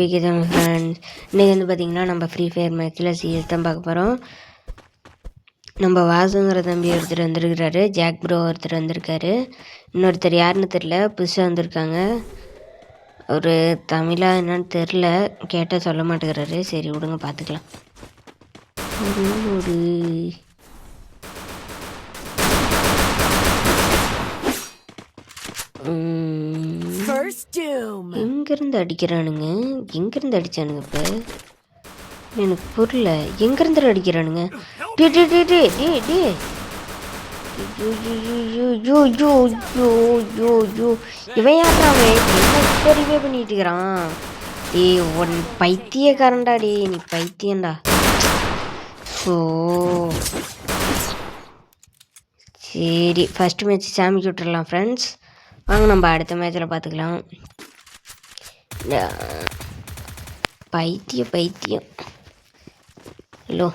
விகேதம் friends. இன்றைக்கி வந்து பார்த்திங்கன்னா நம்ம ஃப்ரீ ஃபயர் மேட்ச்சில் சிஎஸ் தான் பார்க்க போகிறோம். நம்ம வாசுங்கிற தம்பி ஒருத்தர் வந்திருக்கிறாரு, ஜாக் ப்ரோ ஒருத்தர் வந்திருக்காரு, இன்னொருத்தர் யாருன்னு தெரில, புதுசாக வந்திருக்காங்க. ஒரு தமிழா என்னன்னு தெரில, கேட்டால் சொல்ல மாட்டேங்கிறாரு. சரி விடுங்க பார்த்துக்கலாம். ஒரு எங்கேருந்து அடிக்கிறானுங்க, எங்கேருந்து அடித்தானுங்க இப்போ எனக்கு புரியல. எங்கேருந்து அடிக்கிறானுங்க? டே டே டே டே டே டே இவன் யாராவே என்ன பெரியவே பண்ணிட்டு இருக்கிறான்? ஒன் பைத்தியக்காரன்டா டே, நீ பைத்தியண்டா. ஸோ சரி, ஃபஸ்ட்டு மேட்ச் சாமிக்கு விட்டுடலாம் ஃப்ரெண்ட்ஸ். வாங்க நம்ம அடுத்த மேட்ச்சில் பார்த்துக்கலாம். பைத்தியம் ஹலோ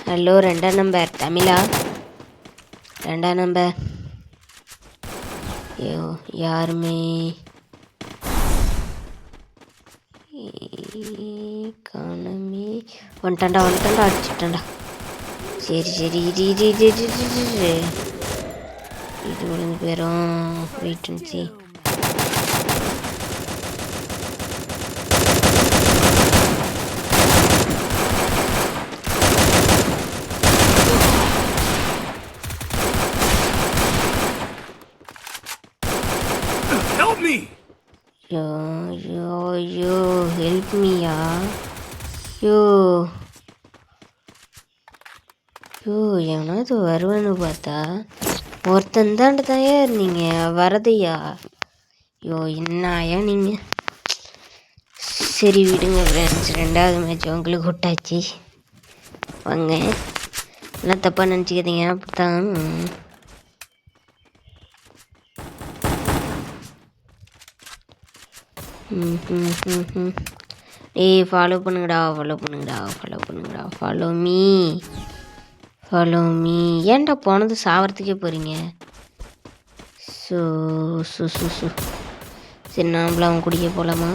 ஹலோ 2ஆம் நம்பர் தமிழா, 2ஆம் நம்பர். ஐயோ யாருமே காணமே. வந்துட்டான்டா அடிச்சுட்டான்டா. சரி இது விழுந்து போயிடும். Wait and see. Yo help மீயா. யோ எவனாவது வருவான்னு பார்த்தா ஒருத்தன் தாண்ட தாயா இருந்தீங்க, வரதையா? என்னாயா நீங்கள்? சரி விடுங்க ஃப்ரெண்ட்ஸ், 2வது மேட்ச் உங்களுக்கு விட்டாச்சு. வாங்க, எல்லாம் தப்பாக நினச்சிக்காதீங்க. அப்படித்தான் ஃபாலோ பண்ணுங்கடா. Follow me. ஏன்டா போனது சாவறதுக்கே போகிறீங்க? சரி நாமளும் அவன் குடிக்க போகலாமா?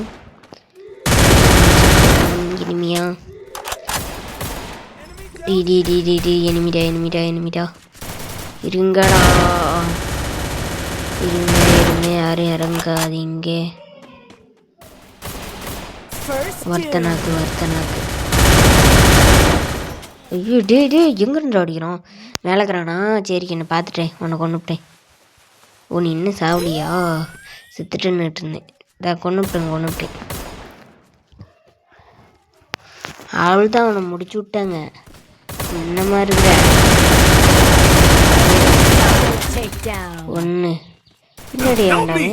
இனிமையா எனிமிடா இருங்கடா, இருங்க யாரும் இறங்காதீங்க. வர்த்தனாக்கு. ஐயோ டே எங்கேருந்து அடிக்கிறான்? மேலக்கிறானா? சரி என்னை பார்த்துட்டேன், உன்னை கொண்டுவிட்டேன். நீ இன்னும் சாவலியா? செத்துட்டுன்னு இருந்தேன். இதான் கொண்டுவிட்டேன். அவள் தான் அவனை முடிச்சு விட்டாங்க. என்ன மாதிரி ஒன்று பின்னாடி வேண்டாமே.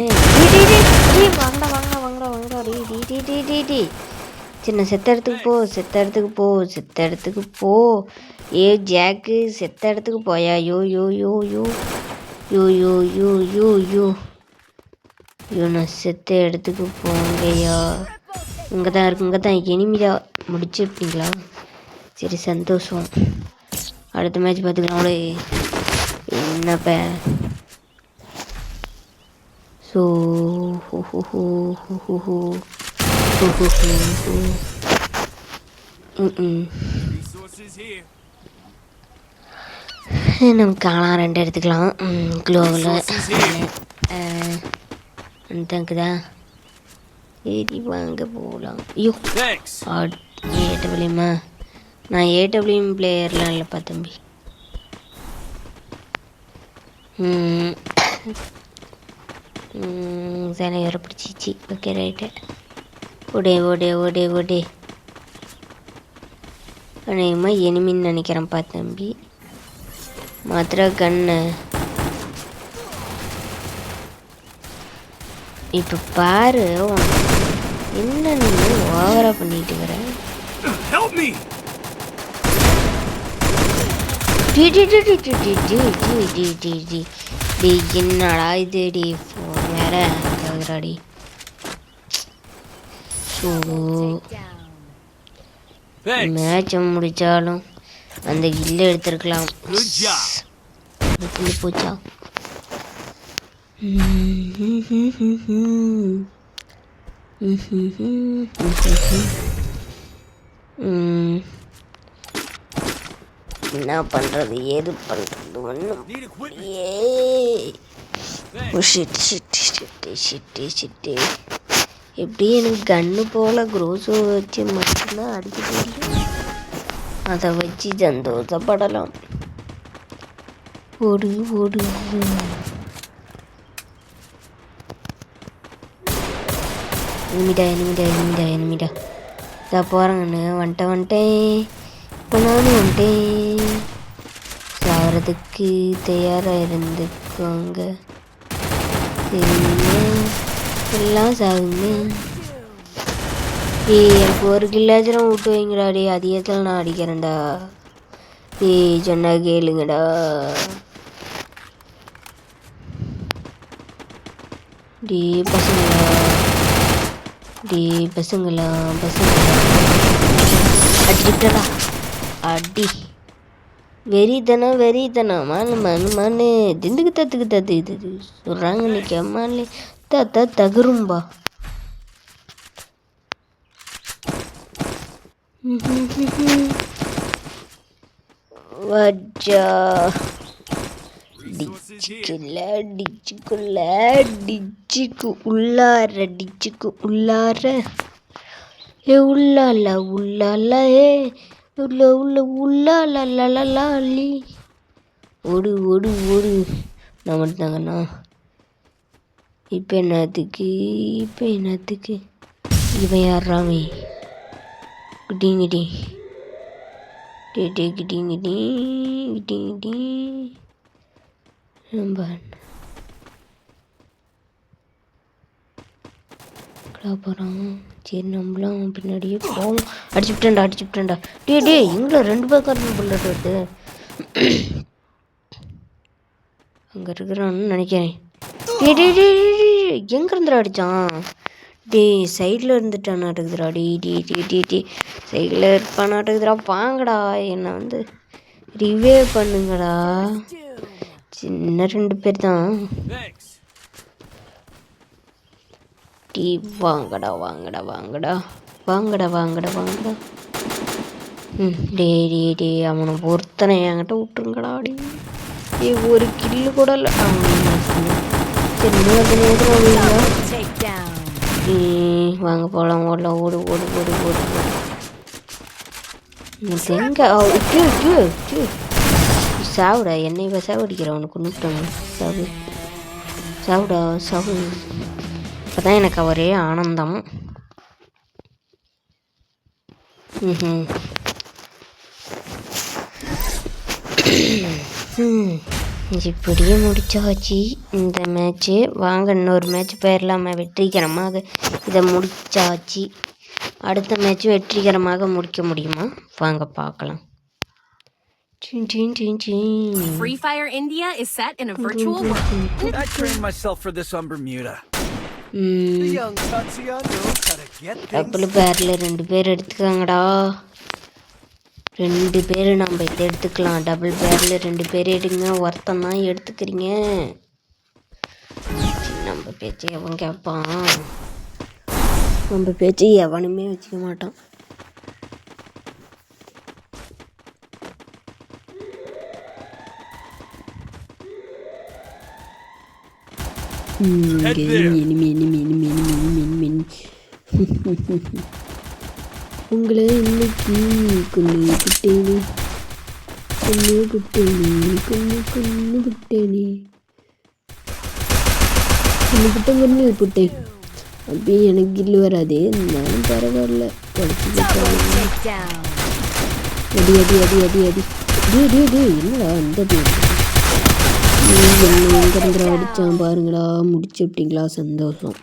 வாங்கடா சின்ன செத்த இடத்துக்கு போ. ஜாக்கு செத்த இடத்துக்கு போயா? நான் செத்த இடத்துக்கு போங்கய்யா. இங்கே தான் எனிமிடா. முடிச்சிருப்பீங்களா? சரி சந்தோஷம். அடுத்த மேட்ச் பார்த்துக்கலாம். என்னப்ப நம்ம காணலாம் 2 எடுத்துக்கலாம். க்ளோவில் தங்குதா. சரி வாங்க போகலாம். ஐயோ ஏடபிள்யூமா? நான் ஏடபிள்யூஎம் பிளேயர்லாம் இல்லைப்பா தம்பி. சேனை வேறு பிடிச்சிச்சு. Okay right. ஓடே அநேகமாக எனிமின்னு நினைக்கிறேன்ப்பா தம்பி. மாத்திர கண்ணு இப்போ பாரு. என்ன நீ ஓவராக பண்ணிட்டு வர? என்னடா இது? வேற கேக்குறாடி. மேட்சை முடிச்சாலும் அந்த கில்ல எடுத்துருக்கலாம். தீர்ந்து போச்சா? என்ன பண்ணுறது ஏது பண்ணுறது ஒன்றும் ஷிட்டு எப்படி எனக்கு கன்று போல் க்ரோஸோ வச்சு மட்டும்தான் அடிக்க தெரியும். அதை வச்சு சந்தோஷப்படலாம். ஓடு ஓடு எனிமிடா இதை போகிறேங்கண்ணு வந்துட்டேன். இப்போ நானும் வந்துட்டேன். சாகிறதுக்கு தயாராக இருந்துக்கோங்க. சரிங்க, எல்லாம் சாகுங்க. எனக்கு ஒரு கில்லாச்சும் விட்டு வைங்கடாடி. அதிகத்தில் நான் அடிக்கிறேன்டா. சொன்னா கேளுங்கடா. பசங்களா அடிக்கிட்டடா. அடி வெறித்தனா மண்ணு திண்டுக்கு தத்துக்கு இது சொல்கிறாங்க. இன்னைக்கு அம்மாலே தகுரும்பா. வஜ்ஜா டிச்சுக்கு உள்ளார உள்ளால உள்ளாலி. ஓடு நான் மட்டும்தாங்கண்ணா. இப்போ என்னத்துக்கு இவன் யாராமே கிட்டிங்கிட்டி போகிறான். சரி, நம்மளாம் பின்னாடியே போவோம். அடிச்சுட்டேன்டா. டே எங்களை 2 பேர் புல்லட் வருது. அங்கே இருக்கிறான்னு நினைக்கிறேன். எங்கே இருந்துடா அடித்தான்? சைடில் இருந்துட்டானாட்டுக்குதுடா. சைடில் இருப்பானாட்டுக்குதுடா. வாங்கடா, என்னை வந்து ரிவே பண்ணுங்கடா. சின்ன 2 பேர் தான். வாங்கடா. அவனை ஒருத்தனை என்கிட்ட விட்டுருங்கடா. ஒரு கில்லு கூட இல்லை. வாங்க போகலாம். ஓடு. எங்க சாவுடா. என்னை இவ சாவடிக்கிற. அவனுக்கு கொண்டுட்டாங்க. சாவு. இப்போதான் எனக்கு ஒரே ஆனந்தம். இப்படியே முடிச்சாச்சு இந்த மேட்ச்சு. வாங்க இன்னொரு மேட்ச் போயிடலாமா? வெற்றிகரமாக இதை முடிச்சாச்சு. அடுத்த மேட்ச் வெற்றிகரமாக முடிக்க முடியுமா? வாங்க பார்க்கலாம். Free Fire India is set in a virtual world. I trained myself for this on Bermuda. The young Tatsuya knows how to get things. Double பேரில் 2 பேர் எடுத்துக்காங்கடா. 2 பேர் நம்ம இதை எடுத்துக்கலாம். டபுள் பேரில் 2 பேர் எடுங்க. ஒருத்தன் தான் எடுத்துக்கிறீங்க. நம்ம பேச்சு எவன் கேட்பான்? நம்ம பேச்சு எவனுமே வச்சுக்க மாட்டான். உங்களை இன்னைக்கு கொண்டு குட்டேனே. அப்படியே எனக்கு கில்லு வராது. இருந்தாலும் பரவாயில்ல. அடி என்னடா அந்த எங்கிற அடிச்சான் பாருங்கடா. முடிச்சு விட்டீங்களா? சந்தோஷம்.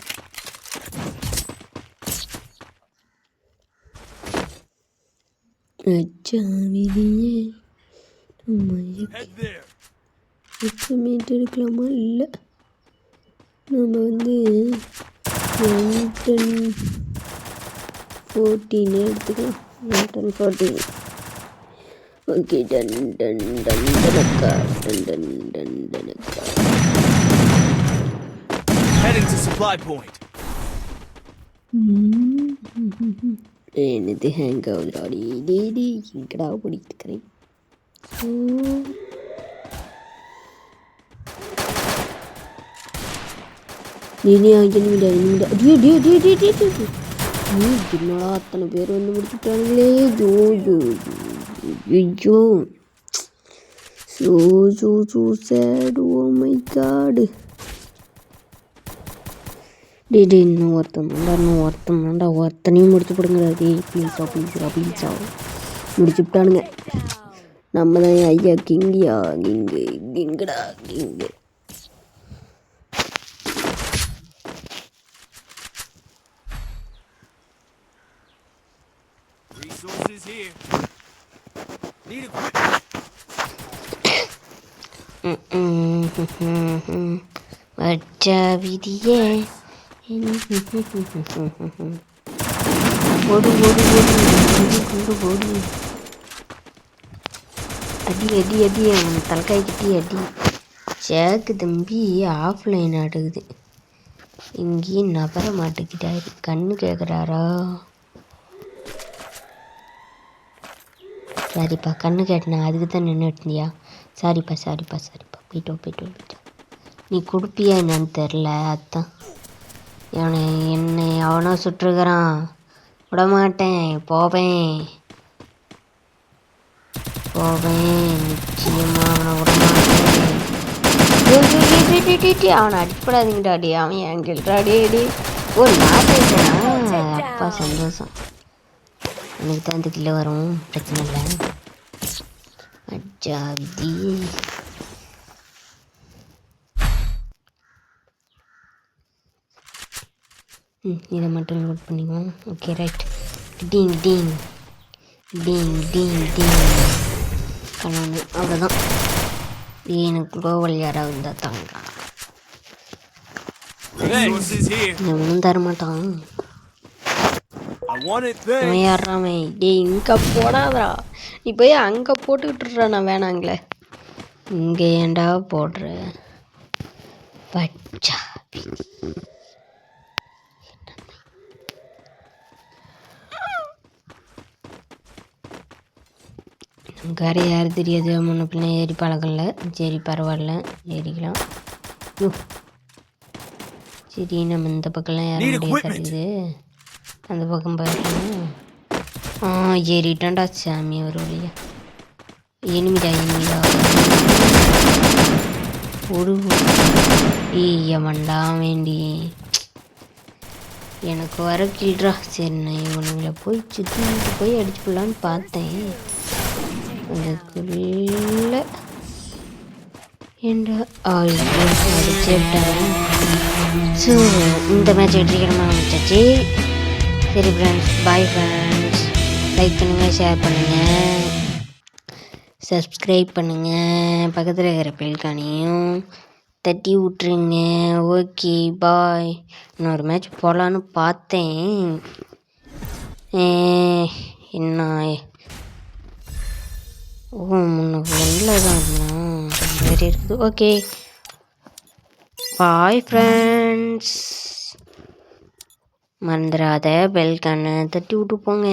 மீட் எடுக்கலாமா? இல்லை, நம்ம வந்து 14 எடுத்துக்கலாம். 14 ஓகே டன் டன் டன் டனக்கா டன் டன் டன் டனக்கா. Heading to supply point. என்னது ஹேங் ஆகுதுடா டே எங்கடா பிடிக்கிறேன். என்னடா அத்தனை பேர் வந்து முடிச்சுட்டாங்களே. ஐயோ so sad. Oh my god. இன்னும் ஒருத்தனையும் முடிச்சு போடுங்கடா. ப்ளீஸா முடிச்சு விட்டானுங்க. நம்ம தான் ஐயா கிங்கடா king. Resources here. Need equipment. வச்சா விதியே. ஓடு அடி அவன் தலைக்காய் கிட்டி அடி. சேக்கு தம்பி ஆஃப்லைன் ஆடுகுது. இங்கேயும் நபர மாட்டுக்கிட்டாரு. கண்ணு கேட்குறாரா? சரிப்பா கண்ணு கேட்டேன், அதுக்கு தான் நின்றுட்டு இருந்தியா? சாரிப்பா போயிட்டோம். நீ கொடுப்பியா என்னன்னு தெரில, அதான் என்னை அவனோ சுட்டுருக்கிறான். விடமாட்டேன், போவேன் நிச்சயமா அவனை விடமாட்டேன். அவனை அடிப்படாதீங்கடாடி, அவன் என்கிட்டாடி. ஓ நாட்டா, அப்பா சந்தோஷம். எனக்கு தான் அந்த கிலோ வரும், பிரச்சனை இல்லை. அஜா விதி. இதை மட்டும் நோட் பண்ணிக்குவோம். Okay right. டீங் கணவன் அவ்வளோதான். எனக்கு கோவல் யாராவது இருந்தால் தாங்க. ஒன்றும் தரமாட்டான். அவன் யாராமே இங்கே போடாதா, நீ போய் அங்கே போட்டுக்கிட்டுறா. நான் வேணாங்களே, இங்கே ஏண்டா போடுற பச்சா. கரை யாரும் தெரியாது, முன்ன பிள்ளை ஏறி பழக்கம்ல. சரி பரவாயில்ல, ஏறிக்கலாம். சரி நம்ம இந்த பக்கம்லாம் ஏற முடியாது, அந்த பக்கம் போயிடலாம். ஏறிட்டான்டா சாமி ஒரு வழியா. எனிமிடா ஒரு ஏவண்டா வேண்டி எனக்கு வர கீழ்றா. சரி நான் இவனுங்களை போய் சுற்றிட்டு போய் அடிச்சு போடலான்னு பார்த்தேன். அதுக்குள்ள அடிச்சுட்டாங்க. ஸோ இந்த மேட்ச் வெற்றிகரமாக முடிச்சாச்சு. சரி ஃப்ரெண்ட்ஸ், பாய் ஃப்ரெண்ட்ஸ். லைக் பண்ணுங்கள், ஷேர் பண்ணுங்கள், சப்ஸ்கிரைப் பண்ணுங்கள், பக்கத்தில் இருக்கிற பெல்கானையும் தட்டி விட்ருங்க. Okay bye. இன்னொரு மேட்ச் போகலான்னு பார்த்தேன். என்ன முன்ன ஒன்றில் தான் வேறு இருக்குது. Okay bye friends. மறந்துடாத பெல்கானை தட்டி விட்டு போங்க.